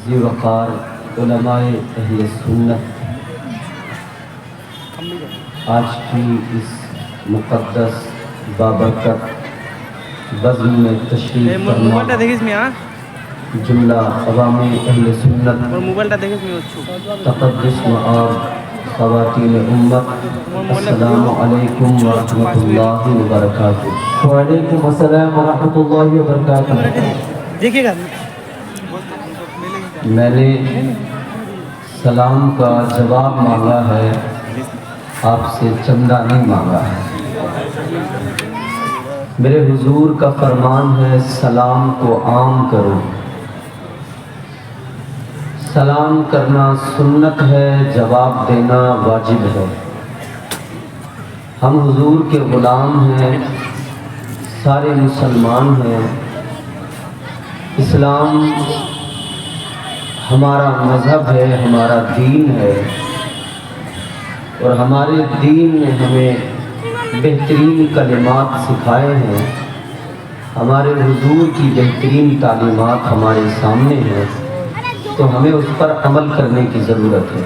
ذی وقار علماء اہل سنت آج کی اس مقدس بابرکت بزم میں تشریف فرما جملہ عوام اہل سنت تقدس مآب خواتین امت، السلام علیکم ورحمۃ اللہ وبرکاتہ۔ وعلیکم السلام ورحمۃ اللہ وبرکاتہ۔ دیکھیے گا میں نے سلام کا جواب مانگا ہے، آپ سے چندہ نہیں مانگا ہے۔ میرے حضور کا فرمان ہے سلام کو عام کرو۔ سلام کرنا سنت ہے، جواب دینا واجب ہے۔ ہم حضور کے غلام ہیں، سارے مسلمان ہیں۔ اسلام ہمارا مذہب ہے، ہمارا دین ہے، اور ہمارے دین نے ہمیں بہترین کلمات سکھائے ہیں۔ ہمارے حضور کی بہترین تعلیمات ہمارے سامنے ہیں، تو ہمیں اس پر عمل کرنے کی ضرورت ہے۔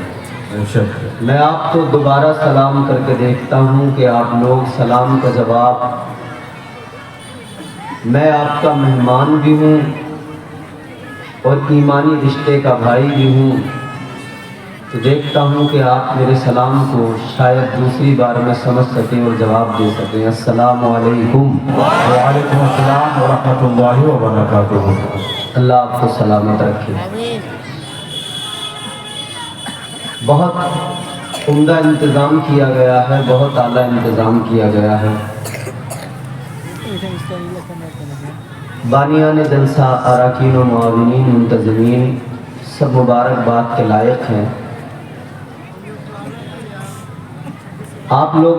میں آپ کو دوبارہ سلام کر کے دیکھتا ہوں کہ آپ لوگ سلام کا جواب، میں آپ کا مہمان بھی ہوں اور ایمانی رشتے کا بھائی بھی ہوں، تو دیکھتا ہوں کہ آپ میرے سلام کو شاید دوسری بار میں سمجھ سکیں اور جواب دے سکیں۔ السلام علیکم۔ وعلیکم السلام ورحمۃ اللہ وبرکاتہ۔ اللہ آپ کو سلامت رکھے۔ بہت عمدہ انتظام کیا گیا ہے، بہت اعلیٰ انتظام کیا گیا ہے۔ بانیان جلسہ، اراکین و معاونین، منتظمین سب مبارکباد کے لائق ہیں۔ آپ لوگ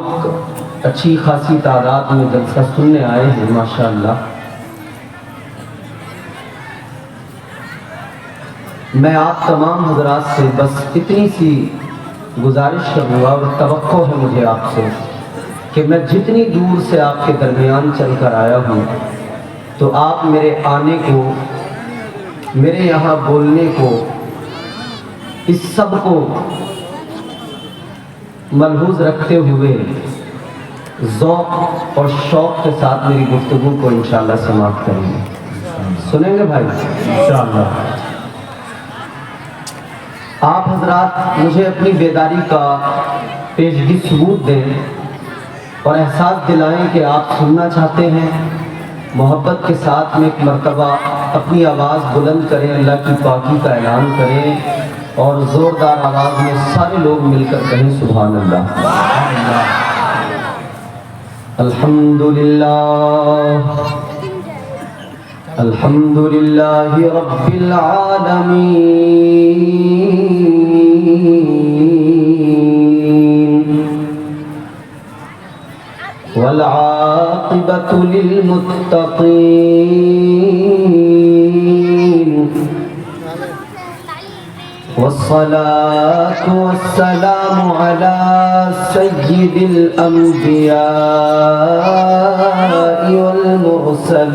اچھی خاصی تعداد میں جلسہ سننے آئے ہیں، ماشاءاللہ۔ میں آپ تمام حضرات سے بس اتنی سی گزارش کروں گا اور توقع ہے مجھے آپ سے کہ میں جتنی دور سے آپ کے درمیان چل کر آیا ہوں، تو آپ میرے آنے کو، میرے یہاں بولنے کو، اس سب کو ملحوظ رکھتے ہوئے ذوق اور شوق کے ساتھ میری گفتگو کو انشاءاللہ سماعت کریں گے۔ سنیں گے بھائی؟ انشاءاللہ۔ آپ حضرات مجھے اپنی بیداری کا پیشگی ثبوت دیں اور احساس دلائیں کہ آپ سننا چاہتے ہیں۔ محبت کے ساتھ میں ایک مرتبہ اپنی آواز بلند کریں، اللہ کی پاکی کا اعلان کریں، اور زوردار آواز میں سارے لوگ مل کر کہیں سبحان اللہ۔ الحمدللہ الحمدللہ رب العالمین، والعاقبۃ للمتقین، والصلاة والسلام على سيد الأنبياء والمرسلين،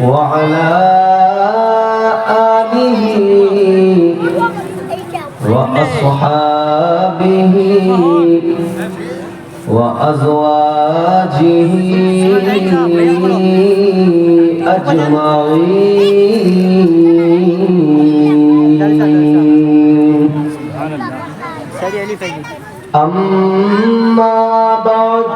وعلى آله وأصحابه وأزواجه أجمعين، أما بعد،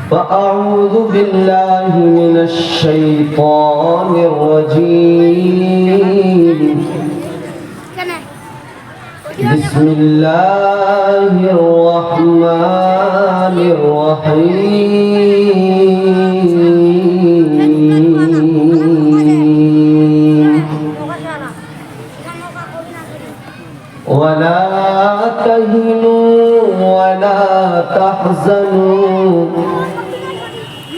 فأعوذ بالله من الشيطان الرجيم، بسم اللہ الرحمن الرحیم، ولا تهنوا ولا تحزنوا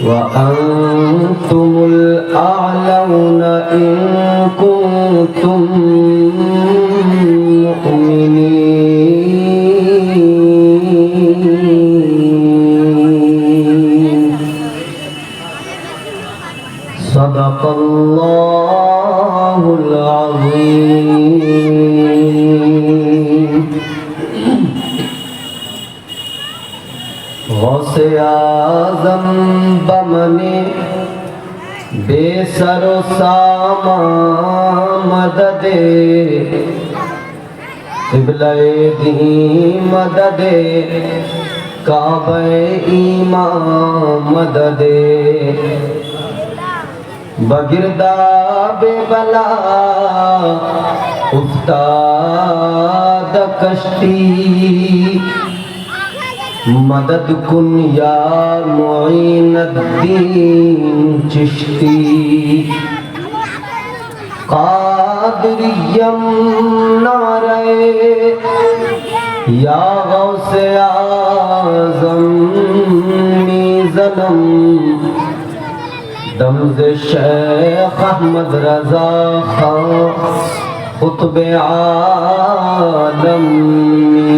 وأنتم الأعلون إن كنتم مؤمنين، صدق اللہ العظیم۔ غوث اعظم بمن بے سر و سامان مدد، قبلہ دین مدد، کعبہ ایمان مدد، بگرداب بلا افتاد کشتی، مدد کن یا معین الدین چشتی، قادریم نعرہ یا غوث اعظم می ظلم، دمز شیخ احمد رضا خان قطب عالم می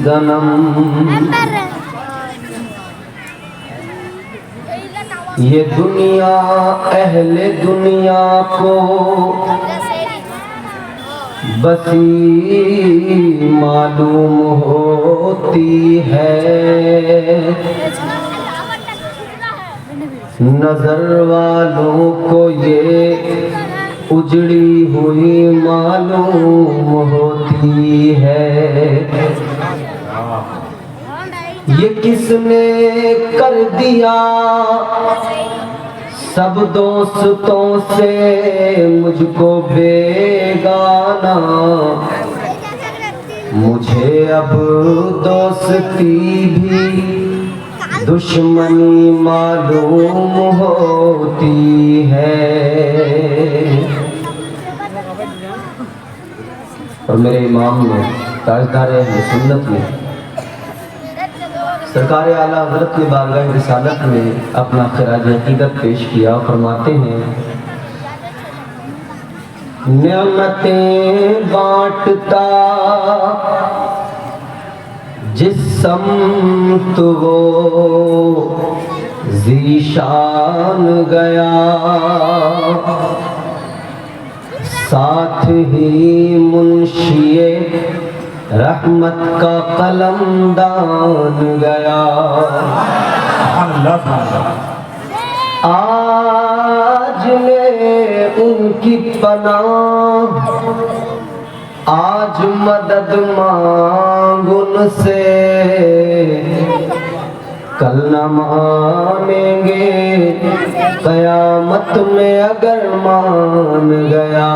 ظلم۔ یہ دنیا اہل دنیا کو بسی معلوم ہوتی ہے، نظر والوں کو یہ اجڑی ہوئی معلوم ہوتی ہے۔ یہ کس نے کر دیا سب دوستوں سے مجھ کو بیگانہ، مجھے اب دوستی بھی دشمنی معلوم ہوتی ہے۔ اور میرے امام نے تاجدار اہل سنت میں سرکار اعلیٰ حضرت کی بارگاہ رسالت میں اپنا خراج عقیدت پیش کیا، فرماتے ہیں نعمتیں بانٹتا جس سمت وہ ذیشان گیا، ساتھ ہی منشی رحمت کا قلم دان گیا۔ آج میں ان کی پناہ، آج مدد مانگ ان سے، کل نہ مانیں گے قیامت میں اگر مان گیا۔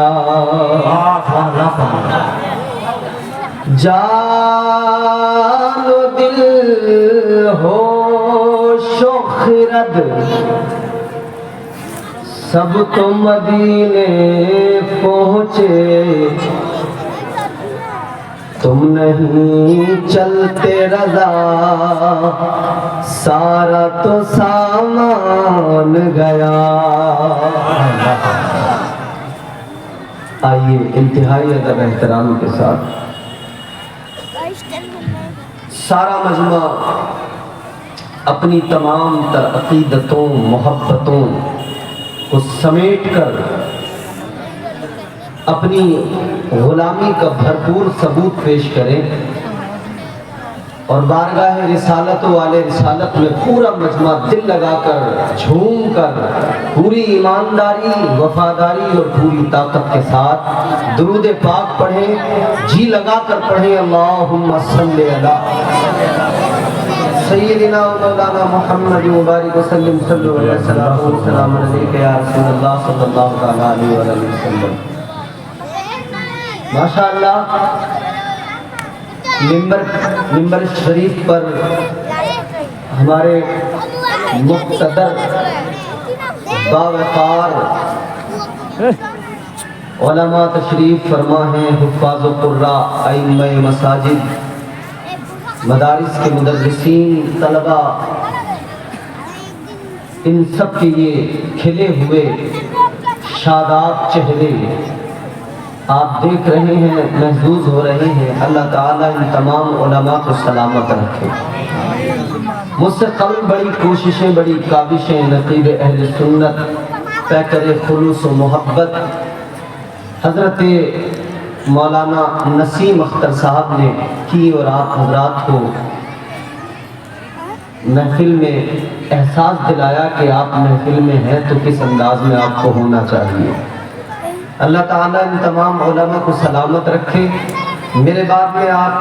جان و دل ہوش و خرد سب تو مدینے پہنچے، تم نہیں چلتے رضا سارا تو سامان گیا۔ آئیے انتہائی ادب احترام کے ساتھ سارا مجمع اپنی تمام تر عقیدتوں محبتوں کو سمیٹ کر اپنی غلامی کا بھرپور ثبوت پیش کریں، اور بارگاہ رسالت والے رسالت میں پورا مجمع دل لگا کر جھوم کر پوری ایمانداری وفاداری اور پوری طاقت کے ساتھ درود پاک پڑھیں، جی لگا کر پڑھیں۔ اللہم صلی علی سیدنا و مولانا محمد مبارک وسلم صلی اللہ علیہ وسلم علیہ یا رسول اللہ صلی اللہ علیہ وسلم۔ ماشاءاللہ ممبر شریف پر ہمارے مقتدر باوقار علماء تشریف فرما ہیں، حفاظ و قراء، ائمہ مساجد، مدارس کے مدرسین، طلباء، ان سب کے یہ کھلے ہوئے شاداب چہرے آپ دیکھ رہے ہیں، محظوظ ہو رہے ہیں۔ اللہ تعالیٰ ان تمام علماء کو سلامت رکھے۔ مجھ سے قبل بڑی کوششیں، بڑی کاوشیں نقیب اہل سنت پیکر خلوص و محبت حضرت مولانا نسیم اختر صاحب نے کی اور آپ حضرات کو محفل میں احساس دلایا کہ آپ محفل میں ہیں تو کس انداز میں آپ کو ہونا چاہیے۔ اللہ تعالیٰ ان تمام علماء کو سلامت رکھے۔ میرے بعد میں آپ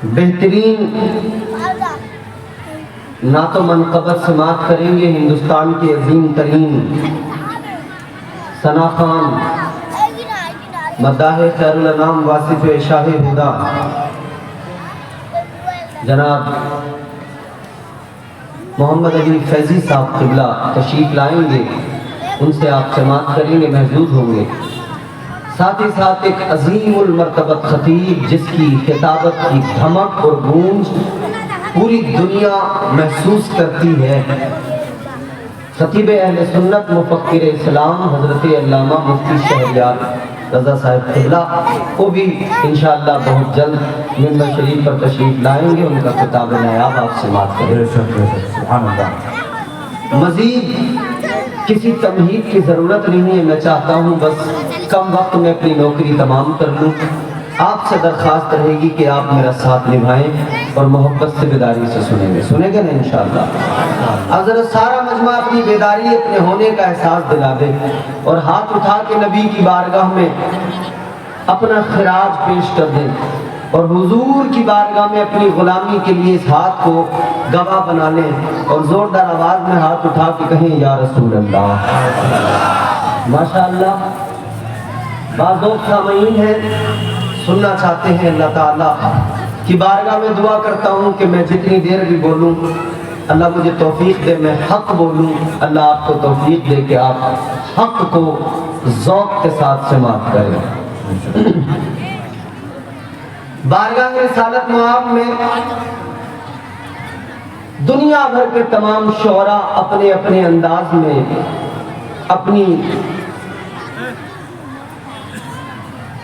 بہترین نعت و منقبت سماعت کریں گے ہندوستان کی عظیم ترین ثنا خان مداح خیر الانام واصف شاہ ہدا جناب محمد علی فیضی صاحب قبلہ تشریف لائیں گے، ان سے آپ سماعت کریں گے، محظوظ ہوں گے۔ ساتھ ہی ساتھ ایک عظیم المرتبت خطیب جس کی خطابت کی دھمک اور گونج پوری دنیا محسوس کرتی ہے، خطیب اہل سنت مفکر اسلام حضرت علامہ مفتی شہریار رضا صاحب قبلہ، وہ بھی انشاءاللہ بہت جلد منبر شریف پر تشریف لائیں گے، ان کا خطاب نایاب آپ سماعت کریں۔ سبحان اللہ۔ مزید کسی تمہید کی ضرورت نہیں ہے، میں چاہتا ہوں بس کم وقت میں اپنی نوکری تمام کر لوں۔ آپ سے درخواست رہے گی کہ آپ میرا ساتھ نبھائیں اور محبت سے بیداری سے سنیں گے نا انشاءاللہ۔ اب ذرا سارا مجمع اپنی بیداری اپنے ہونے کا احساس دلا دے اور ہاتھ اٹھا کے نبی کی بارگاہ میں اپنا خراج پیش کر دیں اور حضور کی بارگاہ میں اپنی غلامی کے لیے اس ہاتھ کو گواہ بنا لیں اور زوردار آواز میں ہاتھ اٹھا کے کہیں یا رسول اللہ۔ ماشاءاللہ بعض لوگ سامعین ہیں، سننا چاہتے ہیں۔ اللہ تعالیٰ کی بارگاہ میں دعا کرتا ہوں کہ میں جتنی دیر بھی بولوں اللہ مجھے توفیق دے، میں حق بولوں، اللہ آپ کو توفیق دے کہ آپ حق کو ذوق کے ساتھ سماعت کریں۔ بارگاہ رسالت معاب میں دنیا بھر کے تمام شعراء اپنے اپنے انداز میں اپنی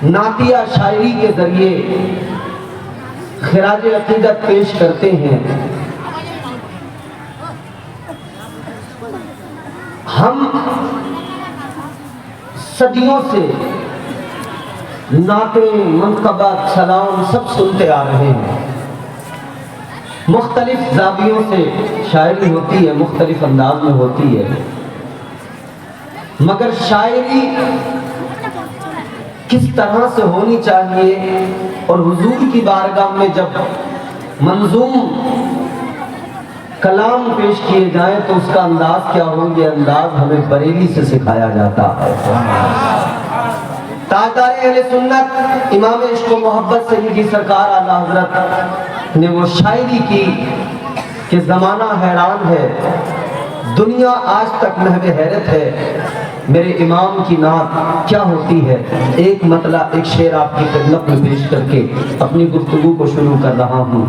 نعتیہ شاعری کے ذریعے خراج عقیدت پیش کرتے ہیں۔ ہم صدیوں سے نعتیں، منقبت، سلام سب سنتے آ رہے ہیں۔ مختلف زاویوں سے شاعری ہوتی ہے، مختلف انداز میں ہوتی ہے، مگر شاعری کس طرح سے ہونی چاہیے اور حضور کی بارگاہ میں جب منظوم کلام پیش کیے جائیں تو اس کا انداز کیا ہو، یہ انداز ہمیں بریلی سے سکھایا جاتا ہے۔ تاجدار اہل سنت امام عشق و محبت سیدی سرکار اعلیٰ حضرت نے وہ شاعری کی کہ زمانہ حیران ہے، دنیا آج تک محو حیرت ہے، میرے امام کی نعت کیا ہوتی ہے۔ ایک مطلع ایک شعر آپ کی خدمت میں پیش کر کے اپنی گفتگو کو شروع کر رہا ہوں۔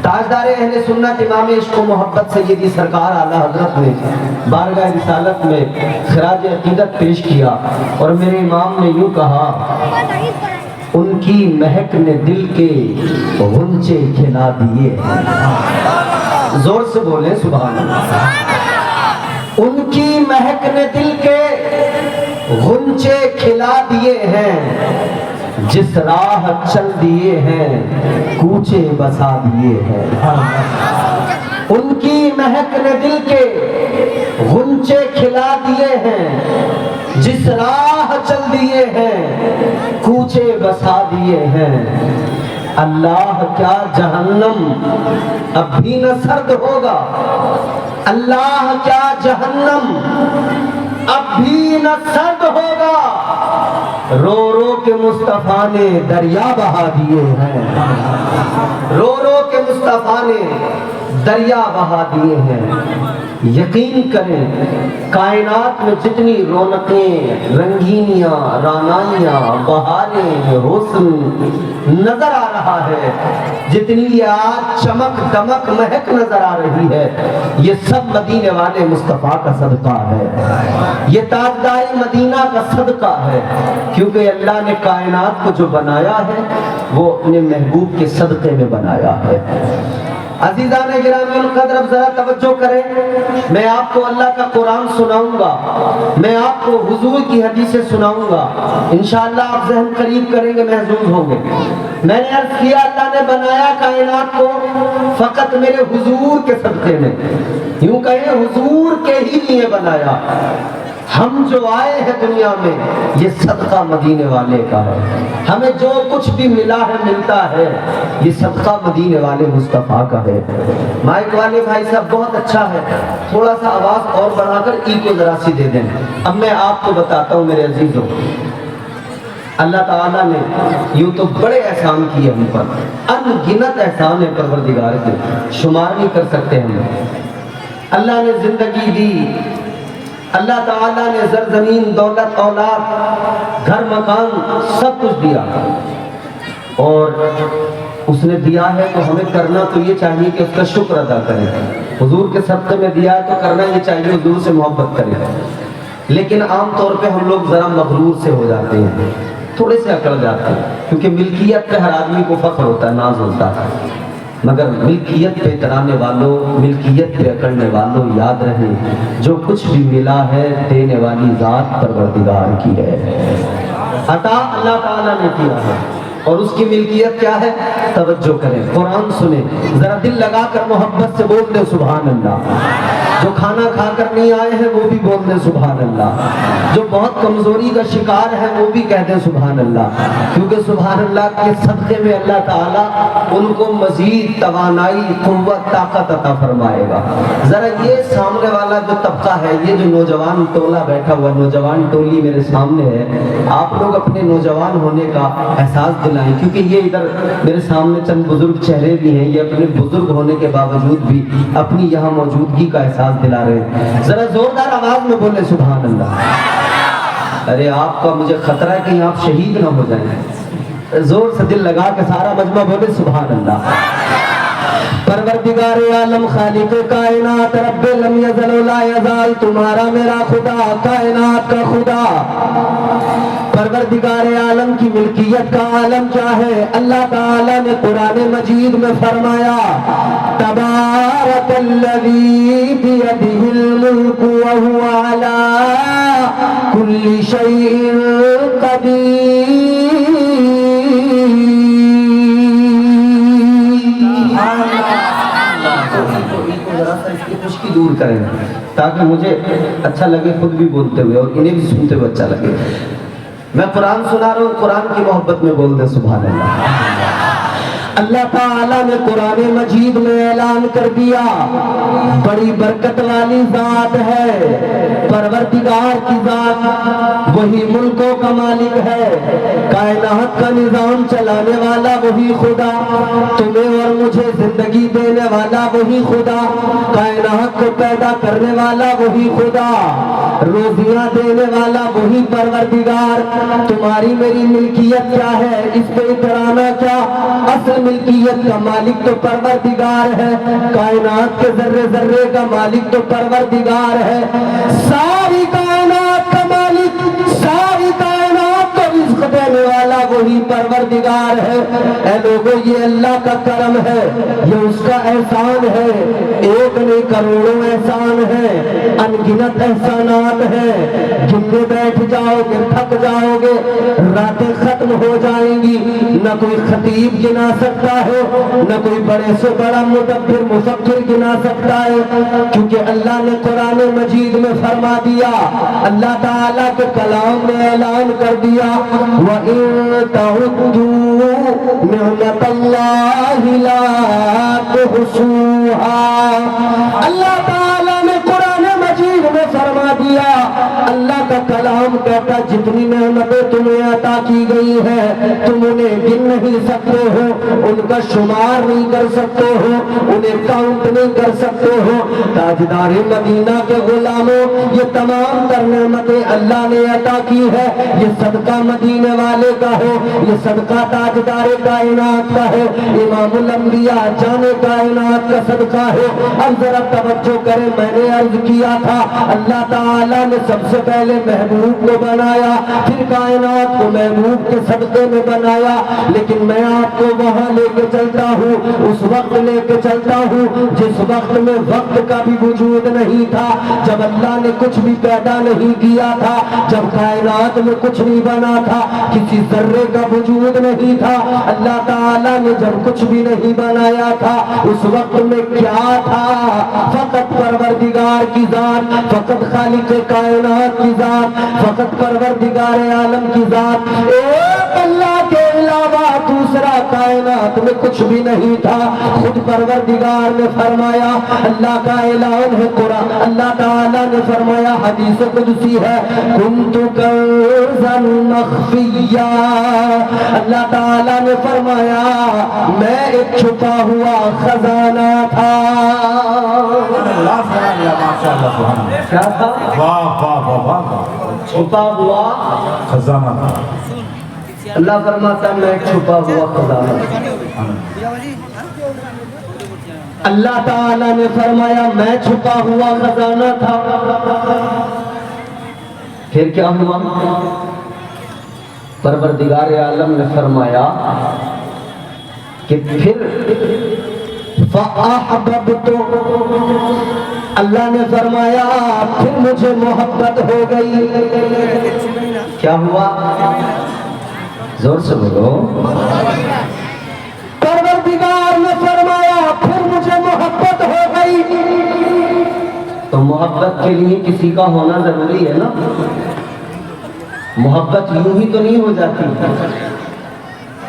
تاجدار اہل سنت امام عشق و محبت سیدی سرکار اعلیٰ حضرت نے بارگاہ رسالت میں خراج عقیدت پیش کیا اور میرے امام نے یوں کہا، ان کی مہک نے دل کے غنچے کھلا دیے ہیں۔ زور سے بولیں سبحان اللہ۔ ان کی مہک نے دل کے غنچے کھلا دیے ہیں، جس راہ چل دیے ہیں کوچے بسا دیے ہیں۔ ان کی مہک نے دل کے غنچے کھلا دیے ہیں، جس راہ چل دیے ہیں کوچے بسا دیے ہیں۔ اللہ کیا جہنم اب بھی نہ سرد ہوگا، اللہ کیا جہنم اب بھی نہ سرد ہوگا، رو رو کے مصطفیٰ نے دریا بہا دیے ہیں، رو رو کے مصطفیٰ نے دریا بہا دیے ہیں۔ یقین کریں کائنات میں جتنی رونقیں، رنگینیاں، رانائیاں، بہاریں، حسن نظر آ رہا ہے، جتنی یہ آج چمک دمک مہک نظر آ رہی ہے، یہ سب مدینے والے مصطفیٰ کا صدقہ ہے، یہ تاجدار مدینہ کا صدقہ ہے، کیونکہ اللہ نے کائنات کو جو بنایا ہے وہ اپنے محبوب کے صدقے میں بنایا ہے۔ عزیزان گرامی القدر اب ذرا توجہ کریں، میں آپ کو اللہ کا قرآن سناؤں گا، میں آپ کو حضور کی حدیثیں سناؤں گا، انشاءاللہ آپ ذہن قریب کریں گے، محظوظ ہوں گے۔ میں نے عرض کیا اللہ نے بنایا کائنات کو فقط میرے حضور کے صدقے میں، یوں کہیں حضور کے ہی لیے بنایا۔ ہم جو آئے ہیں دنیا میں یہ صدقہ مدینے والے کا ہے، ہمیں جو کچھ بھی ملا ہے ملتا ہے یہ صدقہ مدینے والے مصطفیٰ کا ہے۔ مائک والے بھائی صاحب بہت اچھا ہے، تھوڑا سا آواز اور بڑھا کر ای کو ذرا سی دے دیں۔ اب میں آپ کو بتاتا ہوں میرے عزیزوں، اللہ تعالیٰ نے یوں تو بڑے احسان کیے ہم پر، ان گنت احسان ہے پروردگار کے، شمار نہیں کر سکتے ہم۔ اللہ نے زندگی دی، اللہ تعالیٰ نے زرزمین، دولت، اولاد، گھر مکان سب کچھ دیا، اور اس نے دیا ہے تو ہمیں کرنا تو یہ چاہیے کہ اس کا شکر ادا کریں۔ حضور کے صدقے میں دیا ہے تو کرنا یہ چاہیے حضور سے محبت کریں۔ لیکن عام طور پہ ہم لوگ ذرا مغرور سے ہو جاتے ہیں، تھوڑے سے اکڑ جاتے ہیں، کیونکہ ملکیت پہ ہر آدمی کو فخر ہوتا ہے، ناز ہوتا ہے، مگر ملکیت پہ اترانے والوں، ملکیت پہ اکڑنے والوں یاد رہیں جو کچھ بھی ملا ہے دینے والی ذات پروردگار کی ہے، عطا اللہ تعالیٰ نے کیا ہے، اور اس کی ملکیت کیا ہے؟ توجہ کریں، قرآن سنیں، ذرا دل لگا کر محبت سے بول دیں سبحان اللہ۔ جو کھانا کھا کر نہیں آئے ہیں وہ بھی بول دیں سبحان اللہ، جو بہت کمزوری کا شکار ہے وہ بھی کہہ دیں سبحان اللہ، کیونکہ سبحان اللہ کے صدقے میں اللہ تعالیٰ ان کو مزید توانائی، قوت، طاقت عطا فرمائے گا۔ ذرا یہ سامنے والا جو طبقہ ہے، یہ جو نوجوان ٹولہ بیٹھا ہوا، نوجوان ٹولی میرے سامنے ہے، آپ لوگ اپنے نوجوان ہونے کا احساس دلائیں، کیونکہ یہ ادھر میرے سامنے چند بزرگ چہرے بھی ہیں، یہ اپنے بزرگ ہونے کے باوجود بھی اپنی یہاں موجودگی کا احساس دلا رہے ہیں۔ ذرا زوردار آواز میں بولے سبحان اللہ۔ ارے آپ کا مجھے خطرہ ہے کہ آپ شہید نہ ہو جائیں، زور سے دل لگا کے سارا مجمع بولے سبحان اللہ۔ پروردگار عالم، خالق کائنات، رب لم یزل ولا یزال، تمہارا میرا خدا، کائنات کا خدا، پروردگار عالم کی ملکیت کا عالم کیا ہے؟ اللہ تعالیٰ نے قرآن مجید میں فرمایا تبارک الذی بیدہ الملک وہو علی کل شیء قدیر۔ اس کی خشکی دور کریں تاکہ مجھے اچھا لگے خود بھی بولتے ہوئے اور انہیں بھی سنتے ہوئے اچھا لگے۔ میں قرآن سنا رہا ہوں، قرآن کی محبت میں بول دیں سبحان اللہ۔ اللہ تعالیٰ نے قرآن مجید میں اعلان کر دیا بڑی برکت والی ذات ہے، پروردگار کی ذات، وہی ملکوں کا مالک ہے، کائنات کا نظام چلانے والا وہی خدا، تمہیں اور مجھے زندگی دینے والا وہی خدا، کائنات کو پیدا کرنے والا وہی خدا، روزیاں دینے والا وہی پروردگار۔ تمہاری میری ملکیت کیا ہے؟ اس پہ اترانا کیا؟ اصل ملکیت کا مالک تو پروردگار ہے، کائنات کے ذرے ذرے کا مالک تو پروردگار ہے، ساری کائنات کا مالک، ساری کائنات کو رزق دینے والا وہی پروردگار ہے۔ اے لوگوں، یہ اللہ کا کرم ہے، یہ اس کا احسان ہے، ایک نہیں کروڑوں احسان ہے، ان گنت احسانات ہیں، گننے بیٹھ جاؤ گے تھک جاؤ گے، راتیں ختم ہو جائیں گی، نہ کوئی خطیب گنا سکتا ہے، نہ کوئی بڑے سے بڑا مدبر مفکر گنا سکتا ہے، کیونکہ اللہ نے قرآن مجید میں فرما دیا، اللہ تعالیٰ کے کلام میں اعلان کر دیا وَإِن تَعُدُّوا نِعْمَتَ اللَّهِ لَا تُحْصُوهَا۔ اللہ تعالیٰ نے قرآن مجید میں فرما دیا، اللہ کا کلام کہتا جتنی نعمتیں تمہیں عطا کی گئی ہیں تم انہیں گن نہیں سکتے ہو، ان کا شمار نہیں کر سکتے ہو، انہیں کاؤنٹ نہیں کر سکتے ہو۔ تاجدار مدینہ کے غلاموں، یہ تمام تر نعمتیں اللہ نے عطا کی ہے، یہ صدقہ مدینے والے کا ہے، یہ صدقہ تاجدار کائنات کا ہے، امام الانبیاء جان کائنات کا صدقہ ہے۔ اب ذرا توجہ کریں، میں نے عرض کیا تھا اللہ تعالیٰ نے سب سے پہلے محبوب کو بنایا، فرمایا پھر کائنات کو محبوب کے صدقے میں بنایا، لیکن میں آپ کو وہاں لے کے چلتا ہوں، اس وقت لے کے چلتا ہوں جس وقت میں وقت کا بھی وجود نہیں تھا، جب اللہ نے کچھ بھی پیدا نہیں کیا تھا، جب کائنات میں کچھ نہیں بنا تھا، کسی ذرے کا وجود نہیں تھا، اللہ تعالیٰ نے جب کچھ بھی نہیں بنایا تھا، اس وقت میں کیا تھا؟ فقط پروردگار کی ذات، فقط خالق کائنات کی ذات، فقط پروردگار عالم کی ذات، ایک اللہ کے علاوہ دوسرا کائنات میں کچھ بھی نہیں تھا۔ خود پروردگار نے فرمایا، اللہ کا اعلان ہے قرآن، اللہ تعالیٰ نے فرمایا حدیث قدسی ہے، کنت کنزا مخفیا، اللہ تعالیٰ نے فرمایا میں ایک چھپا ہوا خزانہ تھا۔ کیا تھا؟ واہ واہ واہ واہ، چھپا ہوا خزانہ تھا۔ اللہ فرماتا میں ایک چھپا ہوا خزانہ تھا۔ اللہ تعالیٰ نے فرمایا میں چھپا ہوا خزانہ تھا۔ پھر کیا ہوا؟ پروردگار عالم نے فرمایا کہ پھر فَأَحْبَبْتُ، اللہ نے فرمایا پھر مجھے محبت ہو گئی۔ کیا ہوا؟ زور سے بولو۔ پروردگار نے فرمایا پھر مجھے محبت ہو گئی۔ تو محبت کے لیے کسی کا ہونا ضروری ہے نا، محبت یوں ہی تو نہیں ہو جاتی۔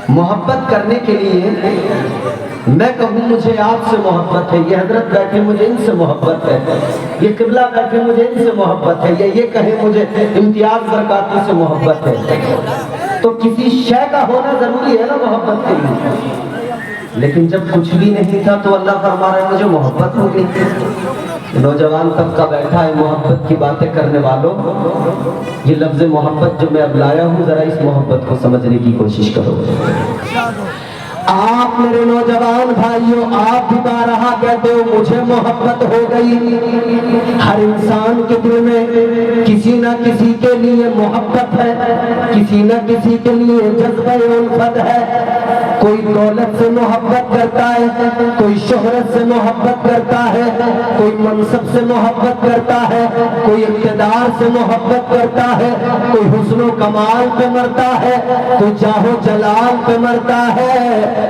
محبت کرنے کے لیے میں کہوں مجھے آپ سے محبت ہے، یہ حضرت بیٹھے مجھے ان سے محبت ہے، یہ قبلہ بیٹھے مجھے ان سے محبت ہے، یا یہ کہے مجھے امتیاز برکاتی سے محبت ہے، تو کسی شے کا ہونا ضروری ہے نا محبت کے لیے۔ لیکن جب کچھ بھی نہیں تھا تو اللہ فرما رہا ہے مجھے محبت ہو گئی۔ نوجوان طبقہ بیٹھا ہے محبت کی باتیں کرنے والوں، یہ لفظ محبت جو میں اب لایا ہوں ذرا اس محبت کو سمجھنے کی کوشش کرو۔ آپ میرے نوجوان بھائیوں، آپ بھی بارہا کہتے ہو مجھے محبت ہو گئی۔ ہر انسان کے دل میں کسی نہ کسی کے لیے محبت ہے، کسی نہ کسی کے لیے جذبہ الفت ہے۔ کوئی دولت سے محبت کرتا ہے، کوئی شہرت سے محبت کرتا ہے، کوئی منصب سے محبت کرتا ہے، کوئی اقتدار سے محبت کرتا ہے، کوئی حسن و کمال پہ مرتا ہے، کوئی جاہ و جلال پہ مرتا ہے،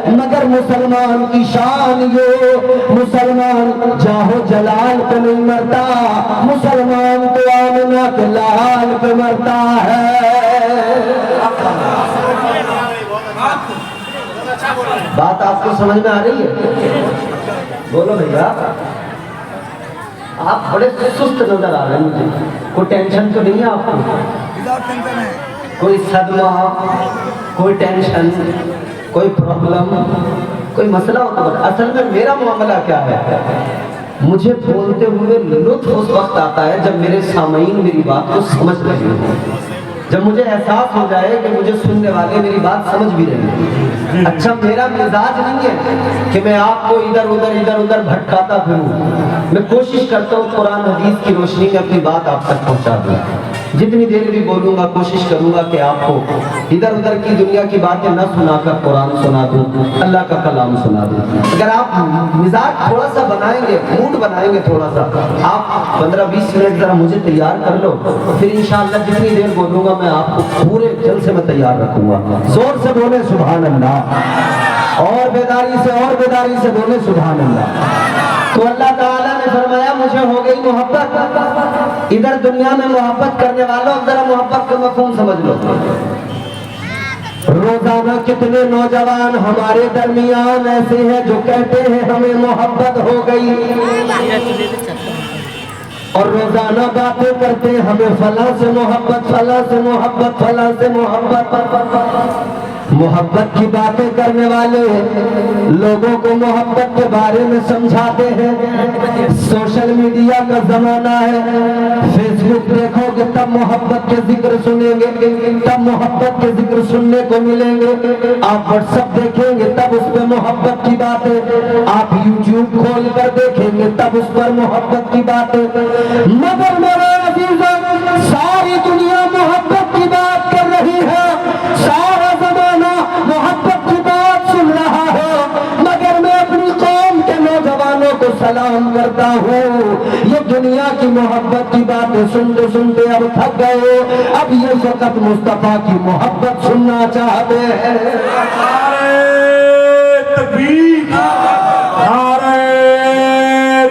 مگر مسلمان کی شان یہ، مسلمان جاہ و جلال پہ نہیں مرتا، مسلمان تو آمنہ کے لال پہ مرتا ہے۔ بات آپ کو سمجھ میں آ رہی ہے؟ بولو بھیا، آپ بڑے سست نظر آ رہے ہیں مجھے، کوئی ٹینشن تو نہیں ہے آپ کو؟ کوئی صدمہ، کوئی ٹینشن، کوئی پرابلم، کوئی مسئلہ ہوتا ہے؟ اصل میں میرا معاملہ کیا ہے، مجھے بولتے ہوئے لطف اس وقت آتا ہے جب میرے سامعین میری بات کو سمجھ رہے ہیں، جب مجھے احساس ہو جائے کہ مجھے سننے والے میری بات سمجھ بھی رہے ہیں۔ اچھا میرا مزاج نہیں ہے کہ میں آپ کو ادھر ادھر بھٹکاتا پھروں، میں کوشش کرتا ہوں قرآن حدیث کی روشنی میں اپنی بات آپ تک پہنچا دوں، جتنی دیر بھی بولوں گا کوشش کروں گا کہ آپ کو ادھر ادھر کی دنیا کی باتیں نہ سنا کر قرآن سنا دوں، اللہ کا کلام سنا دوں۔ اگر آپ مزاج تھوڑا سا بنائیں گے، موڈ بنائیں گے تھوڑا سا، آپ 15-20 منٹ ذرا مجھے تیار کر لو، پھر انشاءاللہ جتنی دیر بولوں گا میں آپ کو پورے دل سے میں تیار رکھوں گا۔ زور سے بولے سبحان اللہ، اور بیداری سے بولے سبحان اللہ۔ تو اللہ تعالیٰ نے فرمایا مجھے ہو گئی محبت۔ ادھر دنیا میں محبت کرنے والوں ذرا محبت کا مفہوم سمجھ لو۔ روزانہ کتنے نوجوان ہمارے درمیان ایسے ہیں جو کہتے ہیں ہمیں محبت ہو گئی، اور روزانہ باتیں کرتے ہیں ہمیں فلاں سے محبت، فلاں سے محبت، فلاں سے محبت۔ محبت کی باتیں کرنے والے لوگوں کو محبت کے بارے میں سمجھاتے ہیں۔ سوشل میڈیا کا زمانہ ہے، فیس بک دیکھو گے تب محبت کے ذکر سنیں گے، تب محبت کے ذکر سننے کو ملیں گے۔ آپ واٹس ایپ دیکھیں گے تب اس پہ محبت کی باتیں، آپ یوٹیوب کھول کر دیکھیں گے تب اس پر محبت کی باتیں۔ مگر میرے عزیزوں، ساری دنیا محبت کی بات کر رہی ہے، سارا زمانہ محبت کی بات سن رہا ہے، مگر میں اپنی قوم کے نوجوانوں کو سلام کرتا ہوں، یہ دنیا کی محبت کی باتیں سنتے سنتے اب تھک گئے، اب یہ فقط مصطفیٰ کی محبت سننا چاہتے ہیں۔ نعرہ تکبیر، نعرہ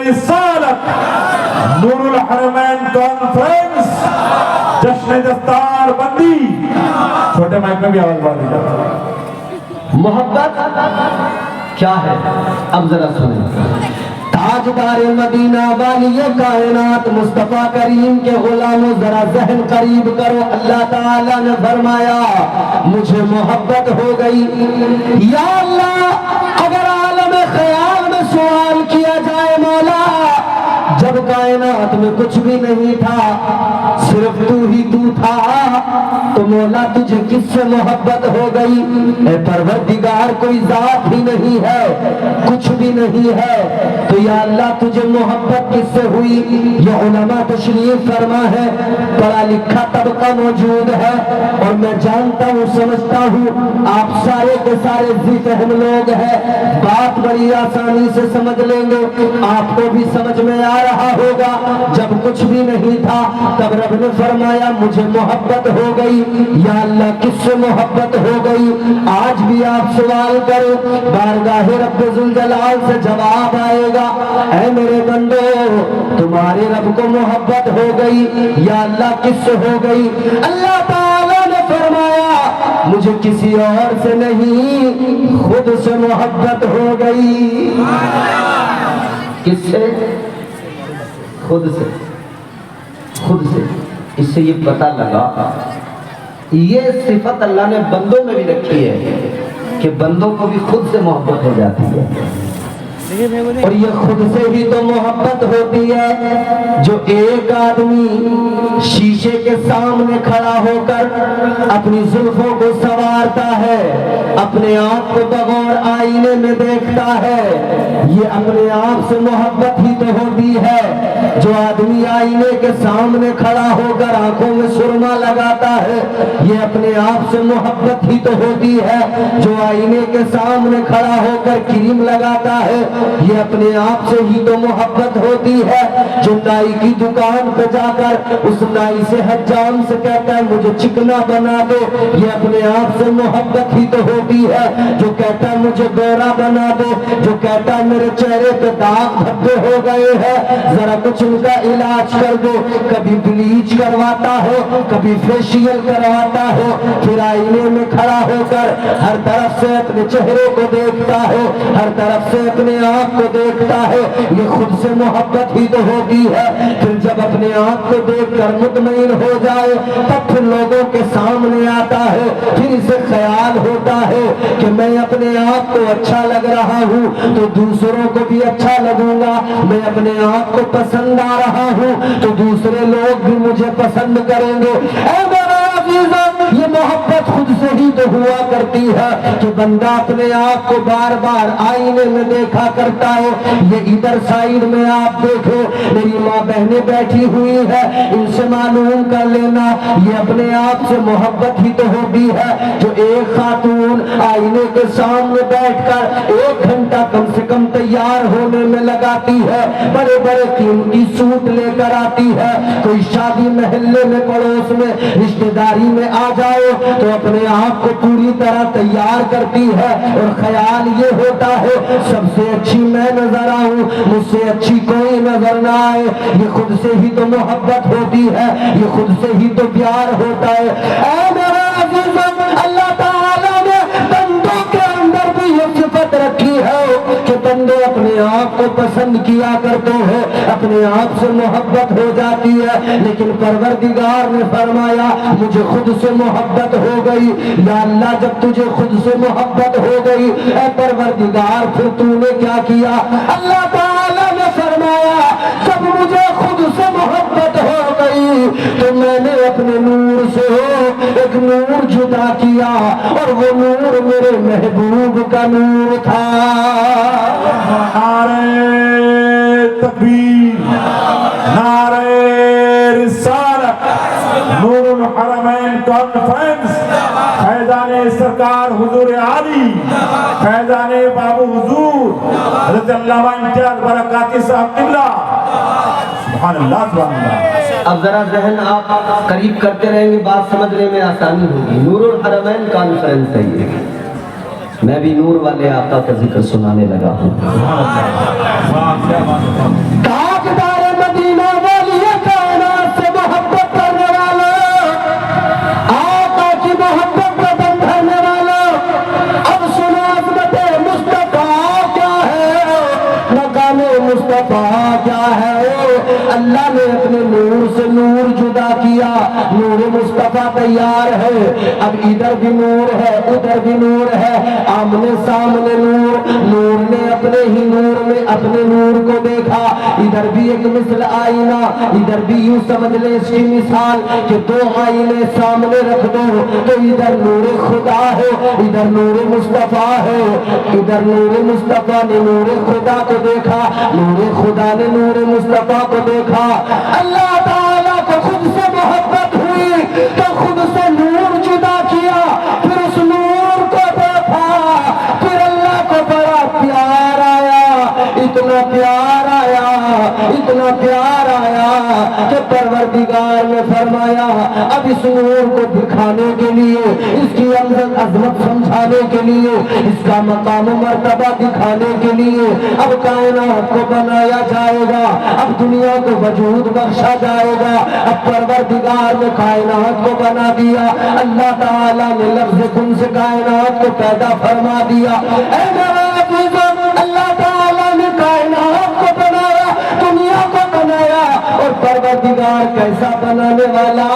رسالت، نور الحرمین کانفرنس، جشن دستار بندی۔ چھوٹے مائک میں بھی آواز بڑھ دیجیے۔ محبت کیا ہے اب ذرا سنیں۔ تاجدار مدینہ والی کائنات مصطفیٰ کریم کے غلاموں ذرا ذہن قریب کرو، اللہ تعالیٰ نے فرمایا مجھے محبت ہو گئی۔ یا اللہ، اگر عالم خیال میں سوال کیا جائے مولا، جب کائنات میں کچھ بھی نہیں تھا، صرف تو ہی تو تھا، تو مولا تجھے کس سے محبت ہو گئی؟ اے پروردگار، کوئی ذات ہی نہیں ہے، کچھ بھی نہیں ہے، تو یا اللہ تجھے محبت کس سے ہوئی؟ یہ علماء تشریف فرما ہے، پڑھا لکھا طبقہ موجود ہے، اور میں جانتا ہوں، سمجھتا ہوں آپ سارے کے سارے ذی فہم لوگ ہیں، بات بڑی آسانی سے سمجھ لیں گے، آپ کو بھی سمجھ میں آ رہا ہوگا۔ جب کچھ بھی نہیں تھا تب رب نے فرمایا مجھے محبت ہو گئی۔ یا اللہ کس سے محبت ہو گئی؟ آج بھی آپ سوال کرو، بارگاہ رب ذوالجلال سے جواب آئے گا، اے میرے بندو تمہارے رب کو محبت ہو گئی۔ یا اللہ کس سے ہو گئی؟ اللہ تعالیٰ نے فرمایا مجھے کسی اور سے نہیں، خود سے محبت ہو گئی۔ کس سے؟ خود سے۔ خود سے۔ اس سے یہ پتہ لگا، یہ صفت اللہ نے بندوں میں بھی رکھی ہے کہ بندوں کو بھی خود سے محبت ہو جاتی ہے، اور یہ خود سے ہی تو محبت ہوتی ہے جو ایک آدمی شیشے کے سامنے کھڑا ہو کر اپنی زلفوں کو سنوارتا ہے، اپنے آپ کو بغور آئینے میں دیکھتا ہے، یہ اپنے آپ سے محبت ہی تو ہوتی ہے۔ جو آدمی آئینے کے سامنے کھڑا ہو کر آنکھوں میں سرما لگاتا ہے، یہ اپنے آپ سے محبت ہی تو ہوتی ہے۔ جو آئینے کے سامنے کھڑا ہو کر کریم لگاتا ہے، یہ اپنے آپ سے ہی تو محبت ہوتی ہے۔ جو نائی کی دکان پہ جا کر اس نائی سے حجام سے کہتا ہے مجھے چکنا بنا دو، یہ اپنے آپ سے محبت ہی تو ہوتی ہے۔ جو کہتا ہے مجھے گورا بنا دو، جو کہتا ہے میرے چہرے پہ داغ دھبے ہو گئے ہیں، ذرا کچھ ان کا علاج کر دو، کبھی بلیچ کرواتا ہے، کبھی فیشیل کرواتا ہے، پھر آئینے میں کھڑا ہو کر ہر طرف سے اپنے چہرے کو دیکھتا ہے، ہر طرف سے اپنے آپ کو دیکھتا ہے، یہ خود سے محبت ہی تو ہوتی ہے۔ پھر جب اپنے آپ کو دیکھ کر مطمئن ہو جائے تب پھر لوگوں کے سامنے آتا ہے، پھر اسے خیال ہوتا ہے کہ میں اپنے آپ کو اچھا لگ رہا ہوں تو دوسروں کو بھی اچھا لگوں گا، میں اپنے آپ کو پسند آ رہا ہوں تو دوسرے لوگ بھی مجھے پسند کریں گے۔ اے میرا عزیزاں، یہ محبت خود سے ہی تو ہوا کرتی ہے کہ بندہ اپنے آپ کو بار بار آئینے میں دیکھا کرتا ہے۔ یہ ادھر سائیڈ میں آپ دیکھو، میری ماں بہنیں بیٹھی ہوئی ہے، ان سے معلوم کر لینا، یہ اپنے آپ سے محبت ہی تو ہوتی ہے۔ جو ایک خاتون آئینے کے سامنے بیٹھ کر 1 گھنٹہ کم سے کم تیار ہونے میں لگاتی ہے، بڑے بڑے قیمتی سوٹ لے کر آتی ہے، کوئی شادی محلے میں پڑوس میں رشتہ داری میں آ جائے تو اپنے آپ کو پوری طرح تیار کرتی ہے، اور خیال یہ ہوتا ہے سب سے اچھی میں نظر آؤں، مجھ سے اچھی کوئی نظر نہ آئے۔ یہ خود سے ہی تو محبت ہوتی ہے، یہ خود سے ہی تو پیار ہوتا ہے۔ اے میرا عزیزاں، اللہ تعالیٰ نے بندوں کے اندر بھی یہ صفت رکھی ہے کہ بندے اپنے آپ کو پسند کیا کرتے ہیں، اپنے آپ سے محبت ہو جاتی ہے، لیکن پروردگار نے فرمایا مجھے خود سے محبت ہو گئی۔ یا اللہ جب تجھے خود سے محبت ہو گئی اے پروردگار پھر تو نے کیا کیا؟ اللہ تعالیٰ نے فرمایا جب مجھے خود سے محبت ہو گئی تو میں نے اپنے نور سے ایک نور جدا کیا، اور وہ نور میرے محبوب کا نور تھا۔ نعرہ تکبیر، نعرہ رسالت، نور الحرمین کا سرکار حضور عالی فیضان بابو حضور حضرت علامہ امتیاز برکاتی صاحب قبلہ سبحان اللہ سبحان اللہ. اب ذرا ذہن آپ قریب کرتے رہیں گے، بات سمجھنے میں آسانی ہوگی. نور الحرمین کانفرنس ہے یہ. میں بھی نور والے آقا کا ذکر سنانے لگا ہوں. تاجدار مدینہ والی کائنات سے محبت کرنے والا، آقا کی محبت کا بندھنے والا، اب سنو عظمت مصطفیٰ کیا ہے، مقام مصطفیٰ کیا ہے. اللہ نے اپنے نور سے نور جدا کیا، نور مصطفیٰ تیار ہے. اب ادھر بھی نور ہے ادھر بھی نور ہے، آمنے سامنے نور. نور نے اپنے ہی نور میں اپنے نور کو دیکھا. ادھر بھی ایک مثل آئینہ، ادھر بھی یوں سمجھ لیں اس کی مثال کہ دو آئینے سامنے رکھ دو تو ادھر نور خدا ہے ادھر نور مصطفیٰ ہے. ادھر نور مصطفیٰ نے نور خدا کو دیکھا، نور خدا نے نور مصطفیٰ کو دیکھا. اللہ تعالیٰ کو خود سے محبت ہوئی تو خود سے نور جدا کیا، پھر اس نور کو دیکھا، پھر اللہ کو بڑا پیار آیا، اتنا پیار آیا اتنا پیار آیا کہ پروردگار نے فرمایا اب اس نور کو دکھانے کے لیے، اس کی عظمت سمجھانے کے لیے، اس کا مقام و مرتبہ دکھانے کے لیے اب کائنات کو بنایا جائے گا، اب دنیا کو وجود بخشا جائے گا. اب پروردگار نے کائنات کو بنا دیا. اللہ تعالیٰ نے لفظ کن سے کائنات کو پیدا فرما دیا. اے میرے عزیزوں، اللہ تعالیٰ نے کائنات کو بنایا، دنیا کو بنایا، اور پروردگار کیسا بنانے والا.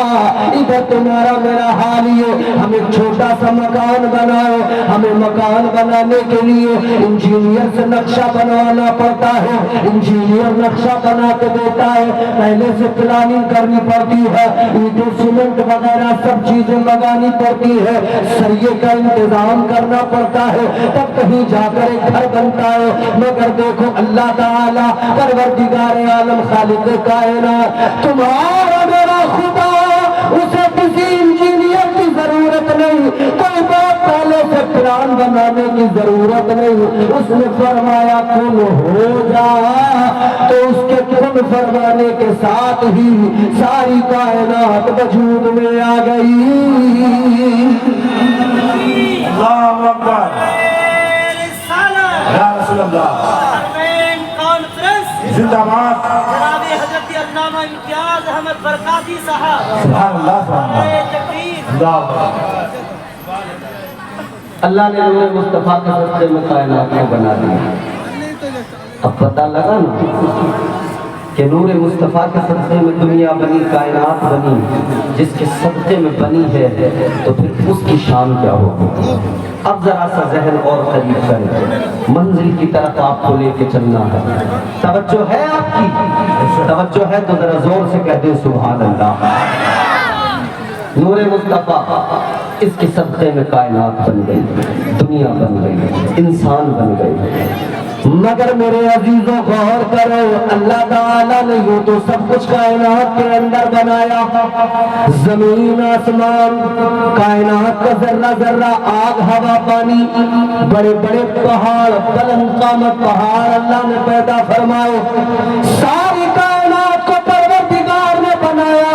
ادھر تمہارا میرا حال یہ، ہم ایک چھوٹا سا مکان بنائے، ہمیں مکان بنانے کے لیے انجینئر سے نقشہ بنوانا پڑتا ہے. انجینئر نقشہ بنا کے دیتا ہے، پہلے سے پلاننگ کرنی پڑتی ہے، اینٹیں سیمنٹ وغیرہ سب چیزیں لگانی پڑتی ہے، سریے کا انتظام کرنا پڑتا ہے، تب کہیں جا کر ایک گھر بنتا ہے. مگر دیکھو اللہ تعالیٰ پروردگار عالم خالق کائنات تمہارا میرا خدا، اسے کسی انجینئر کی ضرورت نہیں، کوئی بات پہلے سے پلان بنانے کی ضرورت نہیں. اس نے فرمایا کن ہو جا تو اس کے کن فرمانے کے ساتھ ہی ساری کائنات وجود میں آ گئی. اللہ اکبر یا رسول اللہ زندہ باد جناب حضرت علامہ امتیاز احمد برکاتی صاحب. سبحان اللہ سبحان اللہ. تکبیر. اللہ نے نور مصطفیٰ کے صدقے میں کائنات کو بنا دیا. اب پتہ لگا نا کہ نور مصطفیٰ کے صدقے میں دنیا بنی، کائنات بنی. جس کے صدقے میں بنی ہے تو پھر اس کی شان کیا ہوگی. اب ذرا سا ذہن اور قریب کریں، منزل کی طرف آپ کو لے کے چلنا ہے. توجہ ہے آپ کی؟ توجہ ہے تو ذرا زور سے کہہ دیں سبحان اللہ. نور مصطفیٰ اس کے صدقے میں کائنات بن گئی، دنیا بن گئی، انسان بن گئی. مگر میرے عزیزوں غور کرو، اللہ تعالیٰ نے یوں تو سب کچھ کائنات کے اندر بنایا، زمین آسمان، کائنات کا ذرہ ذرہ، آگ ہوا پانی، بڑے بڑے پہاڑ، بلند قامت پہاڑ اللہ نے پیدا فرمائے. ساری کائنات کو پروردگار نے بنایا.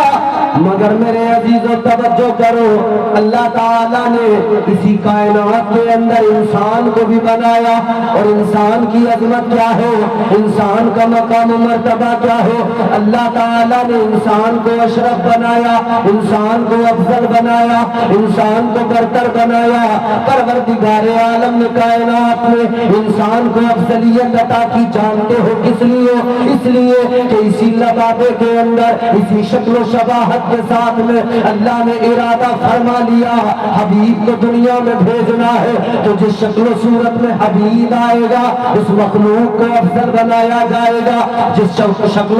مگر میرے عزیزوں توجہ کرو، اللہ تعالیٰ نے اسی کائنات کے اندر انسان کو بھی بنایا. اور انسان کی عظمت کیا ہے، انسان کا مقام و مرتبہ کیا ہے. اللہ تعالیٰ نے انسان کو اشرف بنایا، انسان کو افضل بنایا، انسان کو برتر بنایا. پروردگار عالم نے کائنات میں انسان کو افضلیت عطا کی. جانتے ہو کس لیے؟ اس لیے کہ اسی لبادے کے اندر، اسی شکل و شباہت کے ساتھ میں اللہ نے ارادہ فرما لیا حبیب کو دنیا میں بھیجنا ہے. تو جس شکل و صورت میں حبیب آئے گا اس مخلوق کو افضل بنایا جائے گا. جس شکل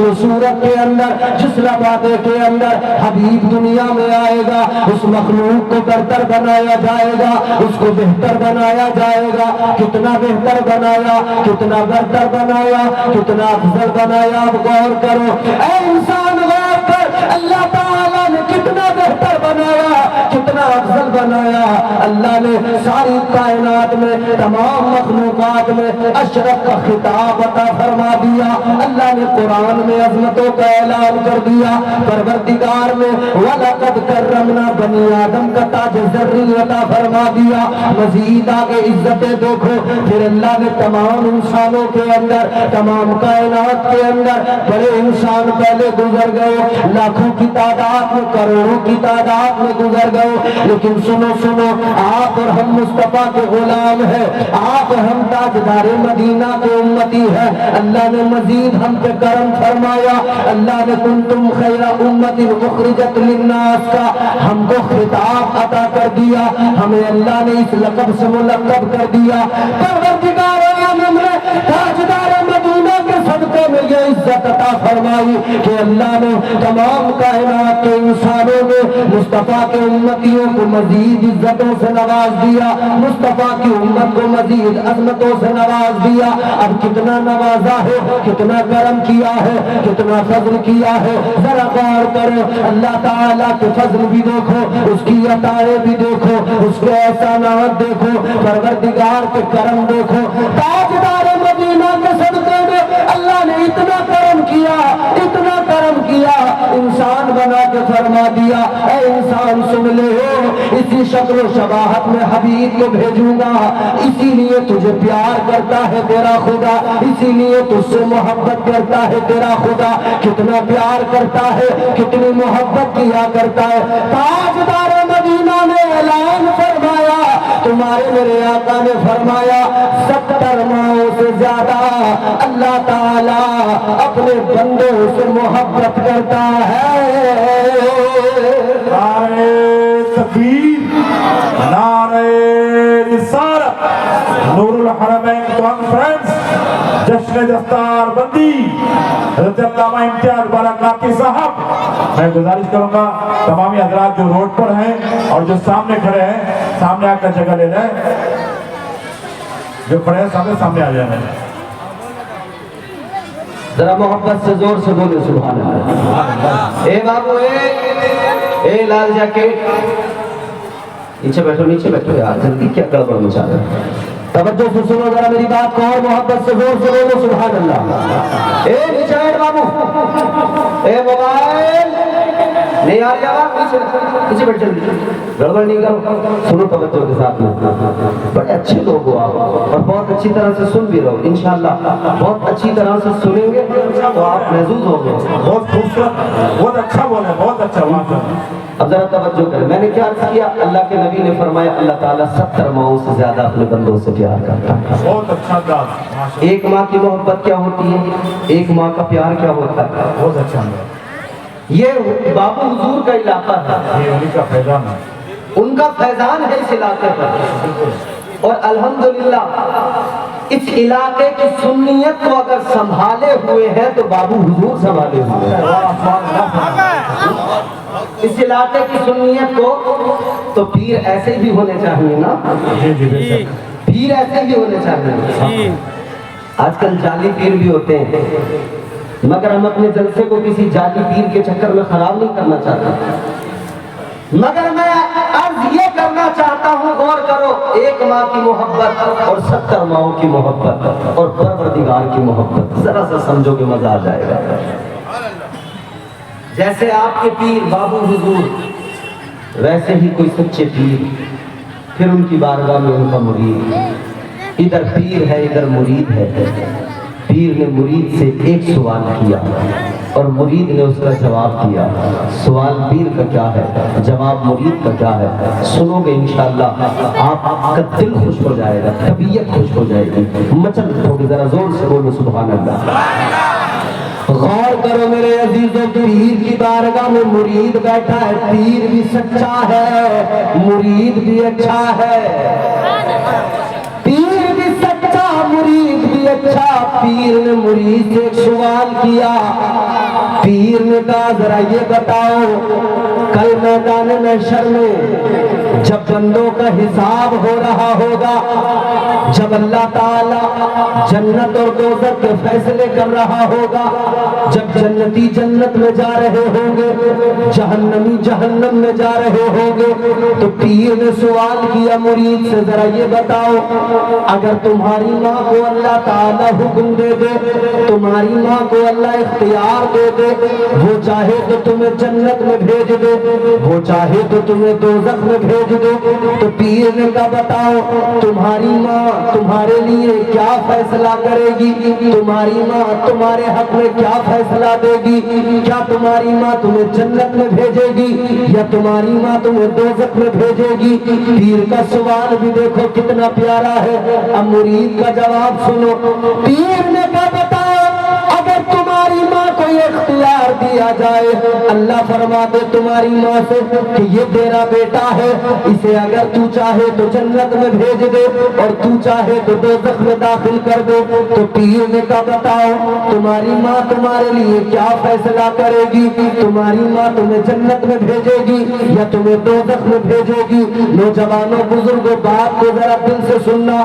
و صورت کے اندر، جس لبادے کے اندر حبیب دنیا میں آئے گا اس مخلوق کو برتر بنایا جائے گا، اس کو بہتر بنایا جائے گا. کتنا بہتر بنایا، کتنا برتر بنایا، کتنا افضل بنایا. اب غور کرو اے انسان، غور کر، اللہ تعالیٰ نے کتنا بہتر بنایا، کتنا افضل بنایا, اللہ نے ساری کائنات میں تمام مخلوقات میں اشرف کا خطاب عطا فرما دیا. اللہ نے قرآن میں عظمتوں کا اعلان کر دیا. پروردگار نے وَلَقَدْ كَرَّمْنَا بنی آدم کا تاج زرعی عطا فرما دیا. مزید آگے عزتیں دیکھو. پھر اللہ نے تمام انسانوں کے اندر, تمام کائنات کے اندر بڑے انسان پہلے گزر گئے, لاکھوں کی تعداد میں, کروڑوں کی تعداد میں گزر گئے, لیکن سنو سنو, آپ اور ہم مصطفیٰ کے غلام ہیں, آپ اور ہم تاجدار مدینہ کے امتی ہیں. اللہ نے مزید ہم پہ کرم فرمایا. اللہ نے کنتم خیر امت اخرجت للناس کا ہم کو خطاب عطا کر دیا. ہمیں اللہ نے اس لقب سے ملقب کر دیا. پروردگار عالم نے تاجدار مدینہ کے صدقے میں یہ عزت عطا فرمائی کہ اللہ نے تمام کائنات کے انسانوں میں مصطفیٰ کے امتیوں کو مزید عزتوں سے نواز دیا, مصطفیٰ کی امت کو مزید عظمتوں سے نواز دیا. اب کتنا نوازا ہے, کتنا کرم کیا ہے, کتنا فضل کیا ہے, ذرا غور کرو. اللہ تعالیٰ کے فضل بھی دیکھو, اس کی عطائیں بھی دیکھو, اس کے احسانات دیکھو, پروردگار کے کرم دیکھو. تاجدار مدینہ کے صدقے میں اللہ نے اتنا کرم کیا, اتنا کرم کیا, انسان بنا کے فرما دیا, اے انسان سن لے, اسی شکل و شباہت میں حبیب کو بھیجوں گا. اسی لیے تجھے پیار کرتا ہے تیرا خدا, اسی لیے تجھ سے محبت کرتا ہے تیرا خدا. کتنا پیار کرتا ہے, کتنی محبت کیا کرتا ہے. تاجدار مدینہ نے اعلان فرمایا, تمہارے میرے آقا نے فرمایا 70 ماہوں سے زیادہ اللہ تعالیٰ اپنے بندوں سے محبت کرتا ہے. نعرہ تکبیر, نعرہ رسالت, نور الحرمین کانفرنس, جشن دستار بندی حضرت علامہ امتیاز برکاتی صاحب. میں گزارش کروں گا تمامی حضرات جو روڈ پر ہیں اور جو سامنے کھڑے ہیں, سامنے آ کر جگہ لے لیں. جو کھڑے ہیں سامنے آ جائیں. ذرا محبت سے زور سے بولے سبحان اللہ. اے بابو, اے لال جیکٹ, نیچے بیٹھو, نیچے بیٹھو یار, جلدی کیا گڑبڑ مچا رہے ہیں. توجہ سے سنو ذرا میری بات کو, اور محبت سے زور سے بولو سبحان اللہ. اے نیچے بیٹھ بابو, اے موبائل نہیں آ رہی آواز, نیچے بیٹھ جلدی, گڑبڑ نہیں کرو. سنو توجہ کے ساتھ میں, بڑے اچھے لوگ ہو آپ اور بہت اچھی طرح سے سن بھی رہو. انشاءاللہ بہت اچھی طرح سے سنیں گے تو آپ محظوظ ہوں گے. بہت خوبصورت, بہت اچھا بولے, بہت اچھا. اب ذرا توجہ کریں, میں نے کیا عرض کیا, اللہ کے نبی نے فرمایا اللہ تعالیٰ 70 ماہوں سے زیادہ اپنے بندوں سے پیار کرتا ہے. بہت اچھا انداز. ایک ماں کی محبت کیا ہوتی ہے, ایک ماں کا پیار کیا ہوتا ہے. بہت اچھا انداز. یہ بابو حضور کا علاقہ ہے, یہ انہی کا فیضان ہے, ان کا فیضان ہے اس علاقے پر. اور الحمدللہ اس علاقے کی سنیت کو اگر سنبھالے ہوئے ہیں تو بابو حضور سنبھالے ہوئے ہیں. اس علاقے کی سنیت کو تو پیر ایسے بھی ہونے چاہیے نا, پیر ایسے بھی ہونے چاہیے. آج کل جعلی پیر بھی ہوتے ہیں, مگر ہم اپنے جلسے کو کسی جعلی پیر کے چکر میں خراب نہیں کرنا چاہتے. مگر میں عرض یہ کرنا چاہتا ہوں, غور کرو, ایک ماں کی محبت اور 70 ماہوں کی محبت اور پروردگار کی محبت, ذرا سا سمجھو کہ مزہ آ جائے گا. جیسے آپ کے پیر بابو حضور, ویسے ہی کوئی سچے پیر, پھر ان کی بارگاہ میں ان کا مرید. ادھر پیر ہے, ادھر مرید ہے. پیر نے مرید سے ایک سوال کیا اور مرید نے اس کا جواب دیا. سوال پیر کا کیا ہے, جواب مرید کا کیا ہے, سنو گے انشاءاللہ آپ کا دل خوش ہو جائے گا, طبیعت خوش ہو جائے گی. مچل اٹھو گے, ذرا زور سے بولو سبحان اللہ. غور کرو میرے عزیزوں, پیر کی بارگاہ میں مرید بیٹھا ہے. پیر بھی سچا ہے, مرید بھی اچھا ہے. پیر بھی سچا, مرید بھی اچھا. پیر نے مرید سے ایک سوال کیا, پیر نے کہا ذرا یہ بتاؤ کل میدان محشر میں جب بندوں کا حساب ہو رہا ہوگا، جب اللہ تعالی جنت اور دوزخ کے فیصلے کر رہا ہوگا، جب جنتی جنت میں جا رہے ہوں گے، جہنمی جہنم میں جا رہے ہوں گے، تو پیر نے سوال کیا مرید سے ذرا یہ بتاؤ اگر تمہاری ماں کو اللہ تعالی حکم دے دے، تمہاری ماں کو اللہ اختیار دے دے، وہ چاہے تو تمہیں جنت میں بھیج دے، وہ چاہے تو تمہیں دوزخ میں بھیج دے، تو پیر نے کہا بتاؤ تمہاری ماں تمہارے لیے کیا فیصلہ کرے گی، تمہاری ماں تمہارے حق میں کیا فیصلہ دے گی، کیا تمہاری ماں تمہیں جنت میں بھیجے گی یا تمہاری ماں تمہیں دوزخ میں بھیجے گی؟ پیر کا سوال بھی دیکھو کتنا پیارا ہے۔ اب مرید کا جواب سنو، پیر نے کہا بتاؤ اگر تمہاری ماں کو یہ اختیار دیا جائے، اللہ فرما دے تمہاری ماں سے کہ یہ تیرا بیٹا ہے، اسے اگر تو چاہے تو جنت میں بھیج دے اور تو چاہے تو دوزخ میں داخل کر دے، تو پیر نے کہا بتاؤ تمہاری ماں تمہارے لیے کیا فیصلہ کرے گی، تمہاری ماں تمہیں جنت میں بھیجے گی یا تمہیں دوزخ میں بھیجے گی؟ نوجوانوں بزرگوں بات کو ذرا دل سے سننا،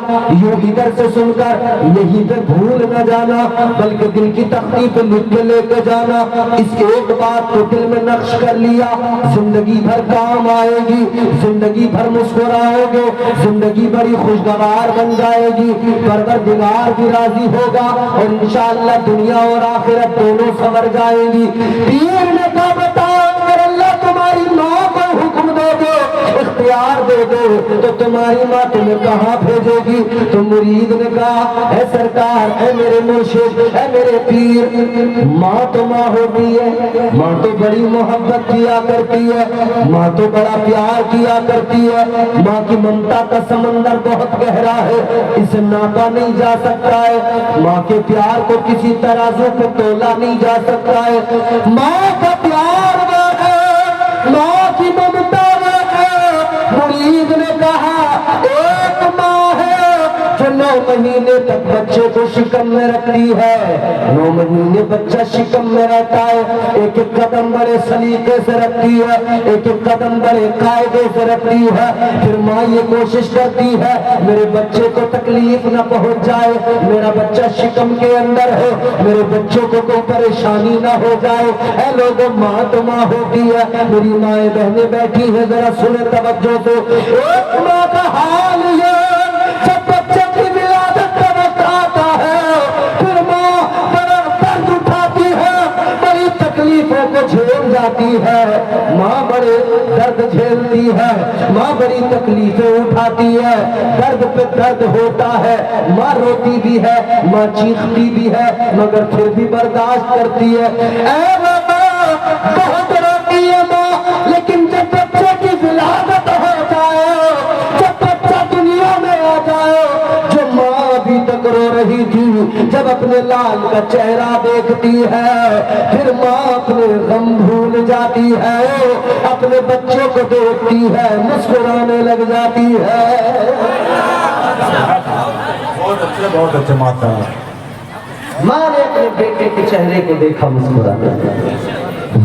یوں ادھر سے سن کر یہیں پہ بھول نہ جانا بلکہ دل کی تختی پہ لکھ کے لے کے جانا۔ اس ایک بات کو دل میں نقش کر لیا، زندگی بھر کام آئے گی، زندگی بھر مسکراؤ گے، زندگی بڑی خوشگوار بن جائے گی، پروردگار بھی راضی ہوگا اور انشاءاللہ دنیا اور آخرت دونوں سنور جائیں گی۔ پیر نے کہا بتاؤ اگر اللہ تمہاری ماں کو حکم دے دے، اختیار دے دے، تو تمہاری ماں تمہیں کہاں بھیجے گی؟ تو مرید نے کہا اے سرکار، اے میرے مرشد، اے میرے پیر، ماں تو ماں ہوتی ہے، ماں تو بڑی محبت کیا کرتی ہے، ماں تو بڑا پیار کیا کرتی ہے، ماں کی ممتا کا سمندر بہت گہرا ہے، اسے ناپا نہیں جا سکتا ہے، ماں کے پیار کو کسی ترازو پہ تولا نہیں جا سکتا ہے، ماں کا پیار وہ ہے، ماں کی ممتا وہ ہے۔ مرید نے کہا ایک ماں ہے جو 9 مہینے تک بچے کو شکم میں رکھتی ہے، 9 مہینے بچہ شکم میں رہتا ہے، ایک ایک قدم بڑے سلیقے سے رکھتی ہے، ایک ایک قدم بڑے قاعدے سے رکھتی ہے، پھر ماں یہ کوشش کرتی ہے میرے بچے کو تکلیف نہ پہنچ جائے، میرا بچہ شکم کے اندر ہے، میرے بچوں کو کوئی پریشانی نہ ہو جائے۔ اے لوگوں ماں تو ماں ہوتی ہے، میری مائیں بہنیں بیٹھی ہیں ذرا سنیں توجہ سے، ایک ماں کا حال یہ جب بچے کی ولادت کا وقت آتا ہے پھر ماں بڑا درد اٹھاتی ہے، بڑی تکلیفوں کو جھیل جاتی ہے، ماں بڑے درد جھیلتی ہے، ماں بڑی تکلیفیں اٹھاتی ہے، درد پہ درد ہوتا ہے، ماں روتی بھی ہے، ماں چیختی بھی ہے مگر پھر بھی برداشت کرتی ہے۔ اے ماں بہت روتی ہے ماں، لیکن جب بچے کی ولادت ہو جائے، جب بچہ دنیا میں آ جائے، جو ماں ابھی تک رو رہی تھی جب اپنے لال کا چہرہ دیکھتی ہے پھر ماں اپنے غم بھول جاتی ہے، اپنے بچوں کو دیکھتی ہے مسکرانے لگ جاتی ہے۔ بہت اچھے ماشاءاللہ۔ ماں نے اپنے بیٹے کے چہرے کو دیکھا مسکرانے لگا،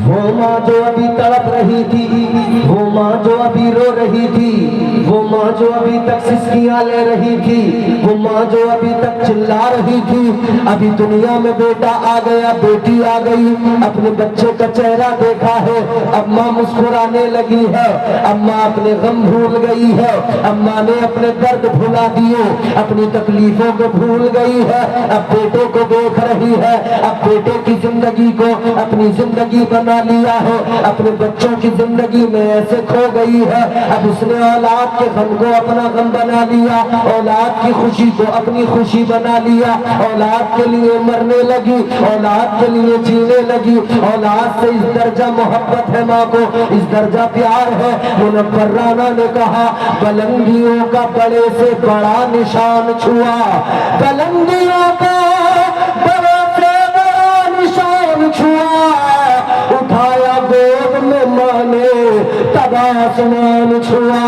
وہ ماں جو ابھی تڑپ رہی تھی، وہ ماں جو ابھی رو رہی تھی، وہ ماں جو ابھی تک سسکیاں لے رہی تھی، وہ ماں جو ابھی تک چلا رہی تھی، ابھی دنیا میں بیٹا آ گیا، بیٹی آ گئی، اپنے بچے کا چہرہ دیکھا ہے، اب ماں مسکرانے لگی ہے، اب ماں اپنے غم بھول گئی ہے، اب ماں نے اپنے درد بھلا دیے، اپنی تکلیفوں کو بھول گئی ہے، اب بیٹے کو دیکھ رہی ہے، اب بیٹے کی زندگی کو اپنی زندگی بنا لیا ہے، اپنے بچوں کی زندگی میں ایسے کھو گئی ہے، اب اس نے اولاد کے غم کو اپنا غم بنا لیا، اولاد کی خوشی کو اپنی خوشی بنا لیا، اولاد کے لیے مرنے لگی، اولاد کے لیے جینے لگی، اولاد سے اس درجہ محبت ہے ماں کو، اس درجہ پیار ہے۔ منور رانا نے کہا بلندیوں کا بڑے سے بڑا نشان چھوا، بلندیوں کا بڑے سے بڑا نشان چھوا، اٹھایا گود میں ماں نے تب آسمان چھوا۔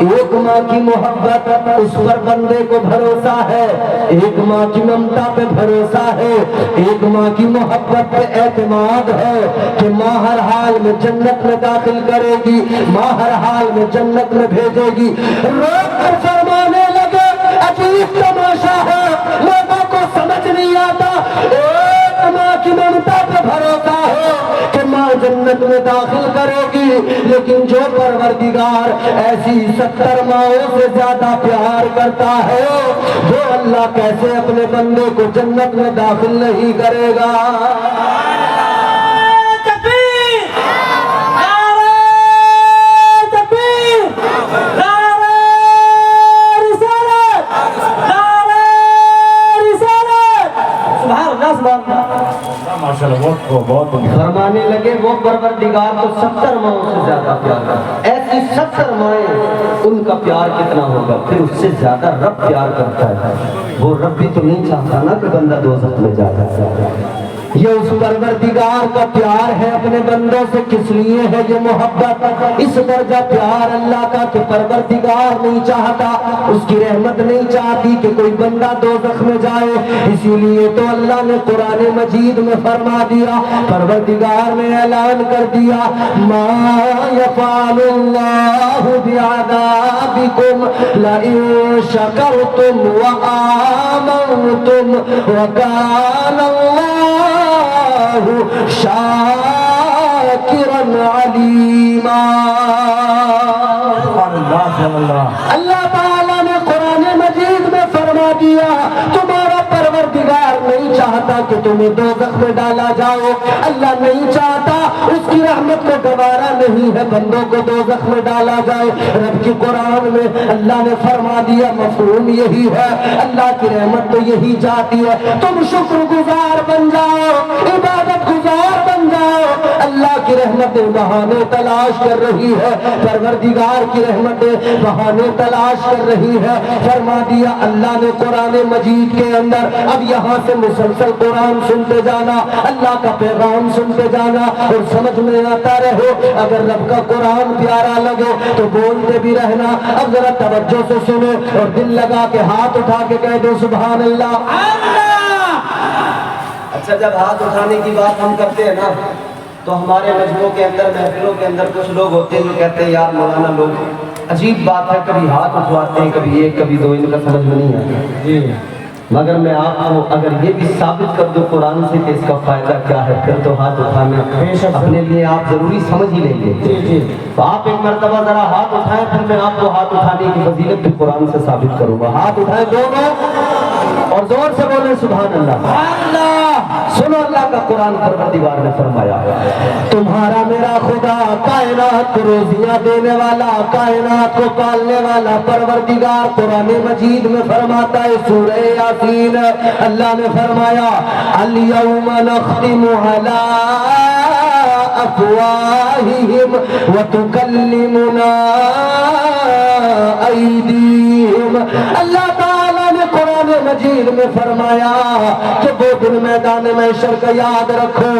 ایک ماں کی محبت اس پر بندے کو بھروسہ ہے، ایک ماں کی ممتا پہ بھروسہ ہے، ایک ماں کی محبت پہ اعتماد ہے کہ ماں ہر حال میں جنت میں داخل کرے گی، ماں ہر حال میں جنت میں بھیجے گی۔ روک کر فرمانے لگے عجیب تماشا ہے، لوگوں کو سمجھ نہیں آتا، ایک ماں کی ممتا پہ بھروسہ ہے کہ ماں جنت میں داخل کرے گی، لیکن جو پروردگار ایسی 70 ماؤں سے زیادہ پیار کرتا ہے وہ اللہ کیسے اپنے بندے کو جنت میں داخل نہیں کرے گا؟ بہت فرمانے لگے وہ پروردگار تو 70 ماؤں سے زیادہ پیار کرتا ہے، ایسی 70 مائیں ان کا پیار کتنا ہوگا، پھر اس سے زیادہ رب پیار کرتا ہے۔ وہ رب بھی تو نہیں چاہتا نا کہ بندہ دوزخ میں جا جائے۔ یہ اس پروردگار کا پیار ہے اپنے بندوں سے، کس لیے ہے یہ محبت؟ اس درجہ پیار اللہ کا کہ پروردگار نہیں چاہتا، اس کی رحمت نہیں چاہتی کہ کوئی بندہ دوزخ میں جائے، اسی لیے تو اللہ نے قرآن مجید میں فرما دیا، پروردگار نے اعلان کر دیا، ما یفعل اللہ بعذابکم لئن شکرتم وآمنتم وکان اللہ شاکرا علیما۔ اللہ تعالیٰ نے قرآن مجید میں فرما دیا تمہارا پروردگار نہیں چاہتا کہ تمہیں دوزخ میں ڈالا جاؤ، اللہ نہیں چاہتا، اس کی رحمت کو گوارا نہیں ہے بندوں کو دوزخ میں ڈالا جائے۔ رب کی قرآن میں اللہ نے فرما دیا، مفہوم یہی ہے، اللہ کی رحمت تو یہی چاہتی ہے تم شکر گزار بن جاؤ، عبادت گزار بن جاؤ۔ اللہ کی رحمتیں بہانے تلاش کر رہی ہے، پروردگار کی رحمتیں بہانے تلاش کر رہی ہے۔ فرما دیا اللہ نے قرآن مجید کے اندر، اب یہاں سے مسلسل قرآن سنتے جانا، اللہ کا پیغام سنتے جانا اور سمجھ میں آتا رہے۔ اگر رب کا قرآن پیارا لگے تو بولتے بھی رہنا۔ اب ذرا توجہ سے سنو اور دل لگا کے ہاتھ اٹھا کے کہہ دو سبحان اللہ۔ اچھا، جب ہاتھ اٹھانے کی بات ہم کرتے ہیں نا تو ہمارے مجموعوں کے اندر، محفلوں کے اندر کچھ لوگ ہوتے ہیں جو کہتے ہیں یار مولانا لوگ عجیب بات ہے، کبھی ہاتھ اٹھواتے ہیں، کبھی ایک کبھی دو، ان کا سمجھ میں نہیں آتا۔ مگر میں آپ کو اگر یہ بھی ثابت کر دوں قرآن سے کہ اس کا فائدہ کیا ہے، پھر تو ہاتھ اٹھانا اپنے لیے آپ ضروری سمجھ ہی لیں گے۔ تو آپ ایک مرتبہ ذرا ہاتھ اٹھائیں، پھر میں آپ کو ہاتھ اٹھانے کی فضیلت بھی قرآن سے ثابت کروں گا۔ ہاتھ اٹھائیں دونوں اور زور سے بولیں سبحان اللہ۔ سنو اللہ کا قرآن پروردگار نے فرمایا، تمہارا میرا خدا کائنات کو روزیاں دینے والا، کائنات کو پالنے والا پروردگار قرآن مجید میں فرماتا ہے، سورہ یاسین، اللہ نے فرمایا الیوم نختم علی افواہہم وتکلمنا ایدیہم۔ اللہ تعالیٰ نے قرآن مجید میں فرمایا کہ وہ دن میدان محشر کا یاد رکھو،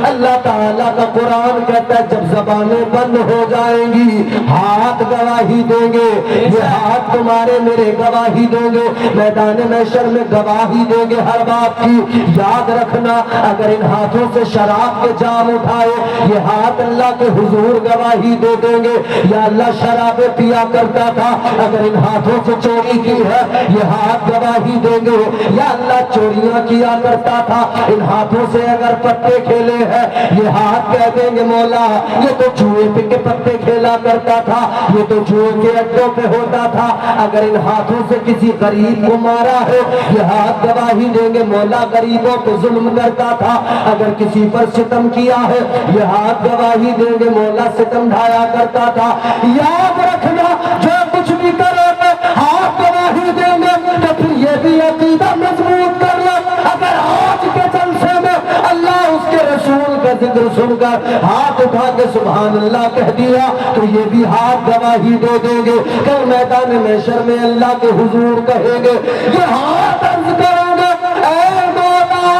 اللہ تعالیٰ کا قرآن کہتا ہے جب زبانیں بند ہو جائیں گی ہاتھ گواہی دیں گے، یہ ہاتھ تمہارے میرے گواہی دیں گے، میدان محشر میں گواہی دیں گے ہر بات کی۔ یاد رکھنا اگر ان ہاتھوں سے شراب کے جام اٹھائے یہ ہاتھ اللہ کے حضور گواہی دے دیں گے، یا اللہ شرابیں پیا کرتا تھا، اگر ان ہاتھوں سے چوری کی ہے یہ ہاتھ گواہی دیں گے، یا اللہ چوریاں کیا کرتا تھا، ان ہاتھوں سے اگر پتے کھیلے ہیں یہ ہاتھ کہہ دیں گے مولا یہ تو جوئے کے پتے کھیلا کرتا تھا، یہ تو جوئے کے اڈوں پہ ہوتا تھا، اگر ان ہاتھوں سے کسی غریب کو مارا ہے یہ ہاتھ گواہی دیں گے مولا غریبوں پہ ظلم کرتا تھا، اگر کسی پر ستم کیا ہے یہ ہاتھ گواہی دیں گے مولا ستم ڈھایا کرتا تھا۔ یاد رکھنا جو کچھ بھی کرو ہاتھ گواہی دیں گے، تو پھر یہ بھی عقیدہ مضبوط کر لو اگر آج کے جلسے میں اللہ اس کے رسول کا ذکر سن کر ہاتھ اٹھا کے سبحان اللہ کہہ دیا تو یہ بھی ہاتھ گواہی دے دیں گے۔ کل میدان محشر میں اللہ کے حضور کہیں گے، یہ ہاتھ عرض کریں گے اے مولا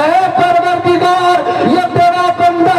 اے پروردگار یہ تیرا بندہ